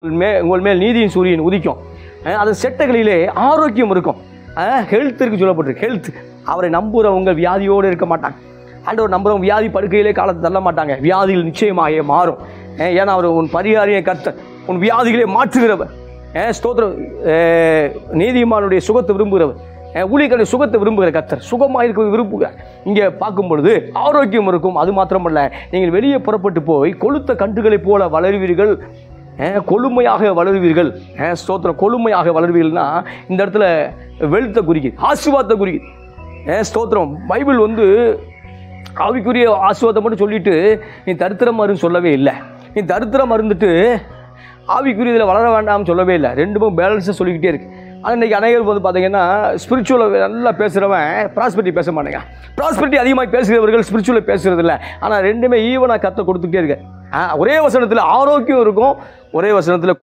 உங்கள் மேல் நீதியின் சூரியன் உதிக்கும். அது செட்டைகளிலே ஆரோக்கியம் இருக்கும். ஹெல்த் இருக்கு சொல்லப்பட்டிருக்கு. ஹெல்த். அவரை நம்புகிறவங்க வியாதியோடு இருக்க மாட்டாங்க. ஆண்டவர் நம்புறவங்க வியாதி படுக்கையிலே காலத்தை தள்ள மாட்டாங்க. வியாதிகள் நிச்சயமாக மாறும். ஏன்னா அவர் உன் பரிகாரிய கர்த்தர், உன் வியாதிகளே மாற்றுகிறவர். ஸ்தோத்திரம். நீதிமானுடைய சுகத்தை விரும்புகிறவர், ஊழியர்களுடைய சுகத்தை விரும்புகிற கர்த்தர், சுகமாக இருக்க விரும்புகிறார். இங்கே பார்க்கும் பொழுது ஆரோக்கியம் இருக்கும். அது மாத்திரமல்ல, நீங்கள் வெளியே புறப்பட்டு போய் கொளுத்த கன்றுகளைப் போல வளருவீர்கள், கொழுமையாக வளருவீர்கள். ஸ்தோத்திரம். கொழுமையாக வளருவீர்கள்னா இந்த இடத்துல வெல்த்தை குறிக்குது, ஆசீர்வாதத்தை குறிக்குது. ஸ்தோத்திரம். பைபிள் ஆவிக்குரிய ஆசீர்வாதம் மட்டும் சொல்லிட்டு நீ தரித்திரம் மருந்து சொல்லவே இல்லை. நீ தரித்திரம் மருந்துட்டு ஆவிக்குரியதில் வளர வேண்டாம்னு சொல்லவே இல்லை. ரெண்டுமே பேலன்ஸாக சொல்லிக்கிட்டே இருக்கு. ஆனால் இன்றைக்கி அநேகர் பார்த்தீங்கன்னா ஸ்பிரிச்சுவலை நல்லா பேசுகிறவன் ப்ராஸ்பெரிட்டி பேச மாட்டேங்க. ப்ராஸ்பெரிட்டி அதிகமாக பேசுகிறவர்கள் ஸ்பிரிச்சுவலை பேசுகிறது இல்லை. ஆனால் ரெண்டுமே ஈவனாக கற்று கொடுத்துக்கிட்டே இருக்கு. ஒரே வசனத்தில் ஆரோக்கியம் இருக்கும், ஒரே வசனத்தில்